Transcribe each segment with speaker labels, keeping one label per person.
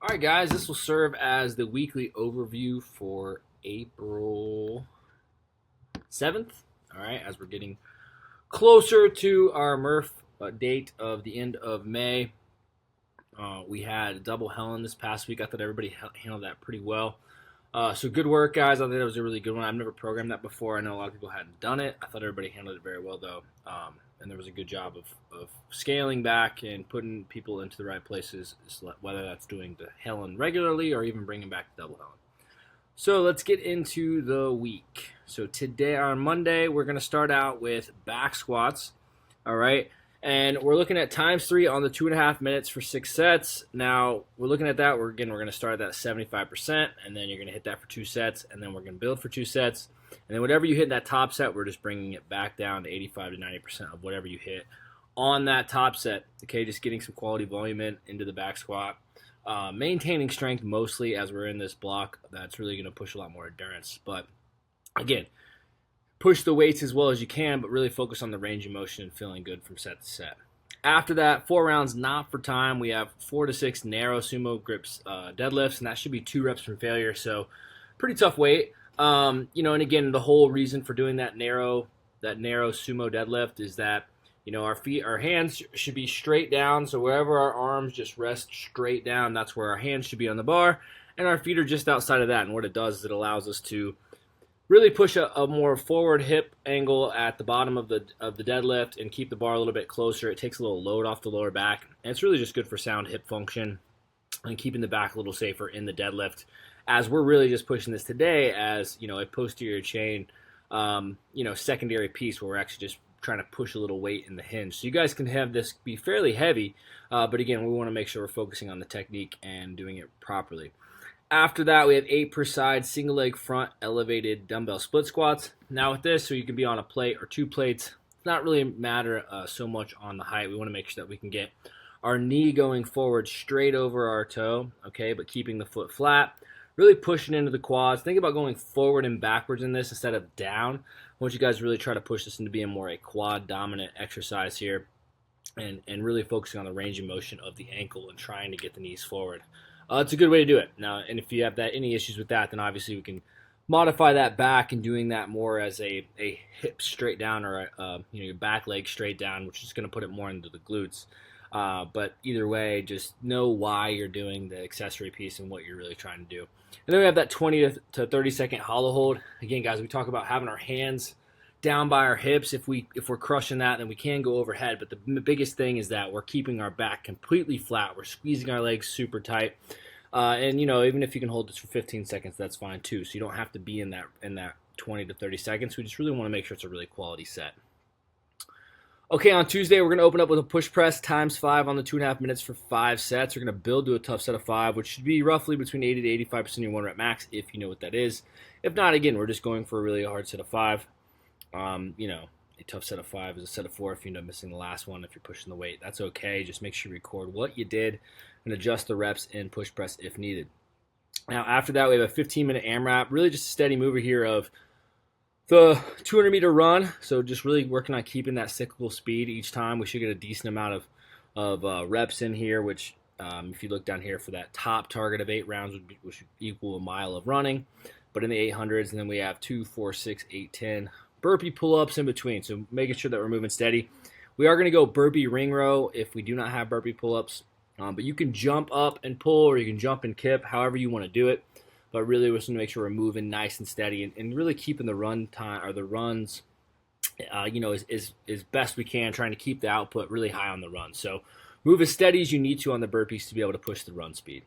Speaker 1: All right, guys, this will serve as the weekly overview for April 7th. All right, as we're getting closer to our Murph date of the end of May. We had double Helen this past week. I thought everybody handled that pretty well. So good work, guys. I think that was a really good one. I've never programmed that before. I know a lot of people hadn't done it. I thought everybody handled it very well, though. And there was a good job of scaling back and putting people into the right places, whether that's doing the Helen regularly or even bringing back the double Helen. So let's get into the week. So today, on Monday, we're going to start out with back squats. All right. And we're looking at times 3 on the 2.5 minutes for 6 sets. Now, we're looking at that. We're going to start at that 75%, and then you're going to hit that for 2 sets, and then we're going to build for 2 sets. And then whatever you hit in that top set, we're just bringing it back down to 85 to 90% of whatever you hit on that top set. Okay, just getting some quality volume into the back squat. Maintaining strength mostly as we're in this block. That's really going to push a lot more endurance. But, again, push the weights as well as you can, but really focus on the range of motion and feeling good from set to set. After that, 4 rounds not for time. We have 4 to 6 narrow sumo grips deadlifts, and that should be 2 reps from failure. So pretty tough weight. And again, the whole reason for doing that narrow sumo deadlift is that, our hands should be straight down. So wherever our arms just rest straight down, that's where our hands should be on the bar, and our feet are just outside of that. And what it does is it allows us to really push a more forward hip angle at the bottom of the deadlift and keep the bar a little bit closer. It takes a little load off the lower back, and it's really just good for sound hip function and keeping the back a little safer in the deadlift, as we're really just pushing this today as, a posterior chain, secondary piece where we're actually just trying to push a little weight in the hinge. So you guys can have this be fairly heavy, but again, we want to make sure we're focusing on the technique and doing it properly. After that, we have 8 per side, single leg front, elevated dumbbell split squats. Now with this, so you can be on a plate or 2 plates, it's not really matter so much on the height. We want to make sure that we can get our knee going forward straight over our toe, okay, but keeping the foot flat, really pushing into the quads. Think about going forward and backwards in this instead of down. I want you guys to really try to push this into being more a quad dominant exercise here, and really focusing on the range of motion of the ankle and trying to get the knees forward. It's a good way to do it. Now, and if you have any issues with that, then obviously we can modify that back and doing that more as a hip straight down or your back leg straight down, which is going to put it more into the glutes. But either way, just know why you're doing the accessory piece and what you're really trying to do. And then we have that 20 to 30 second hollow hold. Again, guys, we talk about having our hands down by our hips. If we're crushing that, then we can go overhead. But the biggest thing is that we're keeping our back completely flat. We're squeezing our legs super tight. And even if you can hold this for 15 seconds, that's fine too. So you don't have to be in that 20 to 30 seconds. We just really want to make sure it's a really quality set. Okay, on Tuesday, we're going to open up with a push press times 5 on the 2.5 minutes for 5 sets. We're going to build to a tough set of 5, which should be roughly between 80 to 85% of your 1 rep max, if you know what that is. If not, again, we're just going for a really hard set of 5. A tough set of 5 is a set of 4 if you end up missing the last one. If you're pushing the weight, that's okay. Just make sure you record what you did and adjust the reps in push press if needed. Now, after that, we have a 15-minute AMRAP, really just a steady mover here of the 200-meter run. So just really working on keeping that cyclical speed each time. We should get a decent amount of reps in here, which if you look down here for that top target of 8 rounds, which would equal a mile of running. But in the 800s, and then we have 2, 4, 6, 8, 10 burpee pull-ups in between. So making sure that we're moving steady. We are going to go burpee ring row if we do not have burpee pull-ups. But you can jump up and pull, or you can jump and kip, however you want to do it. But really, we just want to make sure we're moving nice and steady, and really keeping the run time or the runs, as best we can, trying to keep the output really high on the run. So move as steady as you need to on the burpees to be able to push the run speed.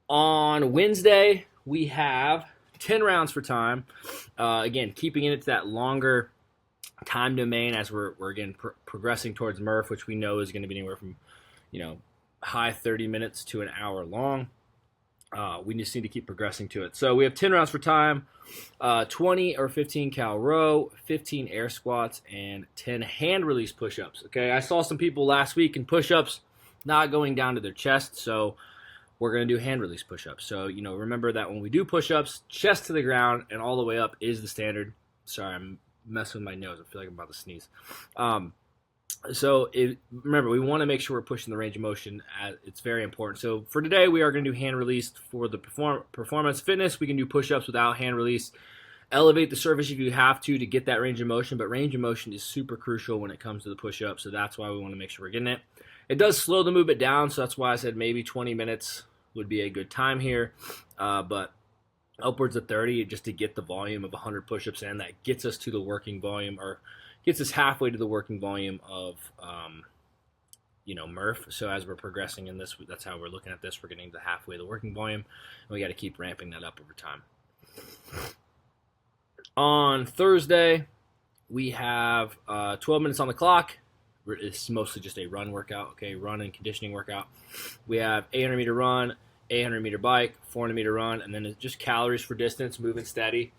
Speaker 1: On Wednesday, we have 10 rounds for time. Again, keeping it to that longer time domain as we're again progressing towards Murph, which we know is going to be anywhere from high 30 minutes to an hour long. We just need to keep progressing to it. So we have 10 rounds for time, 20 or 15 cal row, 15 air squats, and 10 hand release push-ups. Okay, I saw some people last week in push-ups not going down to their chest, so we're going to do hand release push-ups. So, remember that when we do push-ups, chest to the ground and all the way up is the standard. Sorry, I'm messing with my nose. I feel like I'm about to sneeze. So remember, we want to make sure we're pushing the range of motion. It's very important. So for today, we are going to do hand release for the performance fitness. We can do push-ups without hand release. Elevate the surface if you have to get that range of motion, but range of motion is super crucial when it comes to the push-up, so that's why we want to make sure we're getting it. It does slow the movement down, so that's why I said maybe 20 minutes would be a good time here, but upwards of 30 just to get the volume of 100 push-ups in. That gets us to the working volume, or gets us halfway to the working volume of Murph. So as we're progressing in this, that's how we're looking at this. We're getting to halfway to the working volume, and we got to keep ramping that up over time. On Thursday, we have 12 minutes on the clock. It's mostly just a run workout, okay, run and conditioning workout. We have 800-meter run, 800-meter bike, 400-meter run, and then it's just calories for distance, moving steady.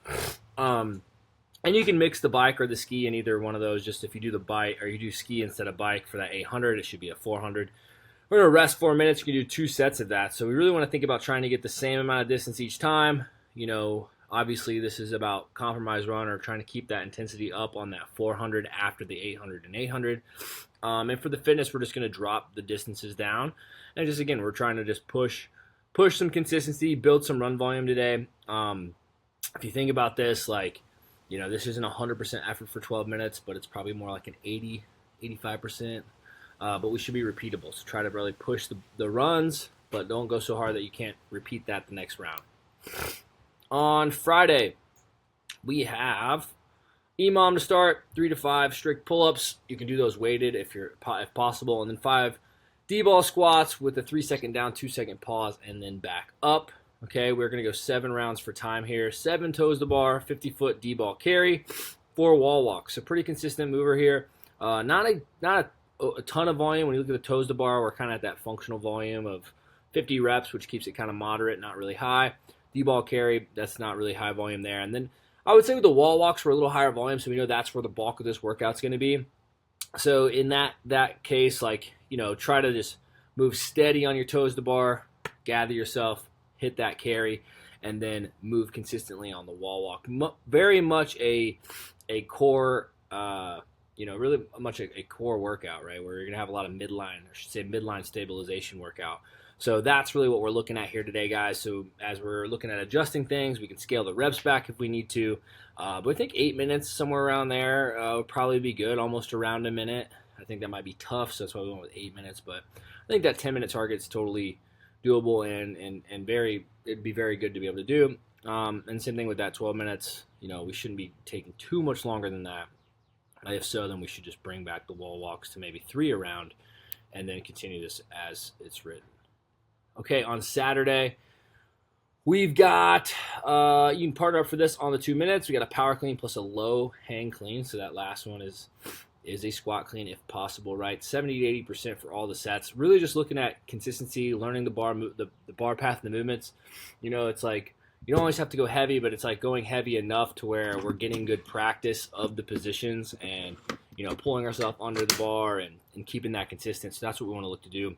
Speaker 1: And you can mix the bike or the ski in either one of those. Just if you do the bike or you do ski instead of bike for that 800, it should be a 400. We're going to rest 4 minutes. You can do 2 sets of that. So we really want to think about trying to get the same amount of distance each time. Obviously this is about compromise run or trying to keep that intensity up on that 400 after the 800 and 800. And for the fitness, we're just going to drop the distances down. And just, again, we're trying to just push some consistency, build some run volume today. If you think about this, this isn't 100% effort for 12 minutes, but it's probably more like an 80, 85%. But we should be repeatable. So try to really push the runs, but don't go so hard that you can't repeat that the next round. On Friday, we have EMOM to start, 3 to 5 strict pull-ups. You can do those weighted if possible, and then 5 D-ball squats with a 3-second down, 2-second pause, and then back up. Okay, we're going to go 7 rounds for time here. 7 toes to bar, 50-foot D-ball carry, 4 wall walks. So pretty consistent mover here. Not a ton of volume. When you look at the toes to bar, we're kind of at that functional volume of 50 reps, which keeps it kind of moderate, not really high. D-ball carry, that's not really high volume there. And then I would say with the wall walks, we're a little higher volume, so we know that's where the bulk of this workout's going to be. So in that case, try to just move steady on your toes to bar, gather yourself, hit that carry, and then move consistently on the wall walk. Very much a core, really much a core workout, right? Where you're going to have a lot of midline stabilization workout. So that's really what we're looking at here today, guys. So as we're looking at adjusting things, we can scale the reps back if we need to. But I think 8 minutes, somewhere around there, would probably be good, almost around a minute. I think that might be tough, so that's why we went with 8 minutes. But I think that 10-minute target is totally doable and it'd be very good to be able to do. And same thing with that 12 minutes. We shouldn't be taking too much longer than that. If so, then we should just bring back the wall walks to maybe 3 a round and then continue this as it's written. Okay, on Saturday, we've got, you can partner up for this on the 2 minutes. We got a power clean plus a low hang clean. So that last one is a squat clean if possible, right? 70 to 80% for all the sets. Really just looking at consistency, learning the bar path and the movements. It's like you don't always have to go heavy, but it's like going heavy enough to where we're getting good practice of the positions and, pulling ourselves under the bar and keeping that consistent. So that's what we want to look to do.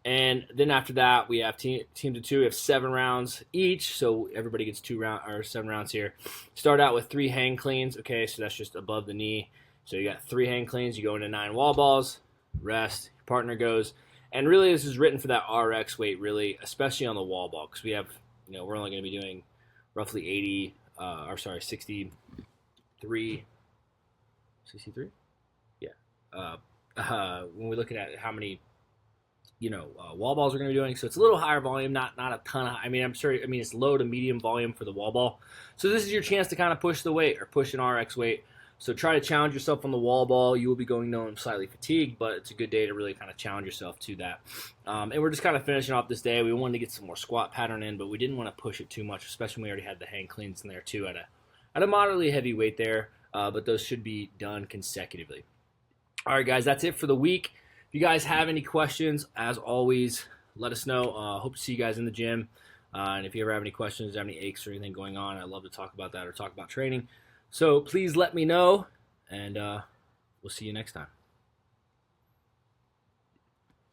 Speaker 1: And then after that, we have team to 2. We have 7 rounds each, so everybody gets 7 rounds here. Start out with 3 hang cleans. Okay, so that's just above the knee. So you got 3 hang cleans. You go into 9 wall balls, rest. Your partner goes, and really this is written for that RX weight, really, especially on the wall ball, because we have, we're only going to be doing roughly 63. 63? Yeah. When we're looking at how many wall balls we're going to be doing. So it's a little higher volume, not a ton of, it's low to medium volume for the wall ball. So this is your chance to kind of push the weight or push an RX weight. So try to challenge yourself on the wall ball. You will be going home slightly fatigued, but it's a good day to really kind of challenge yourself to that. And we're just kind of finishing off this day. We wanted to get some more squat pattern in, but we didn't want to push it too much, especially when we already had the hang cleans in there too at a moderately heavy weight there. But those should be done consecutively. All right, guys, that's it for the week. If you guys have any questions, as always, let us know. Hope to see you guys in the gym. And if you ever have any questions, have any aches or anything going on, I'd love to talk about that or talk about training. So please let me know, and we'll see you next time.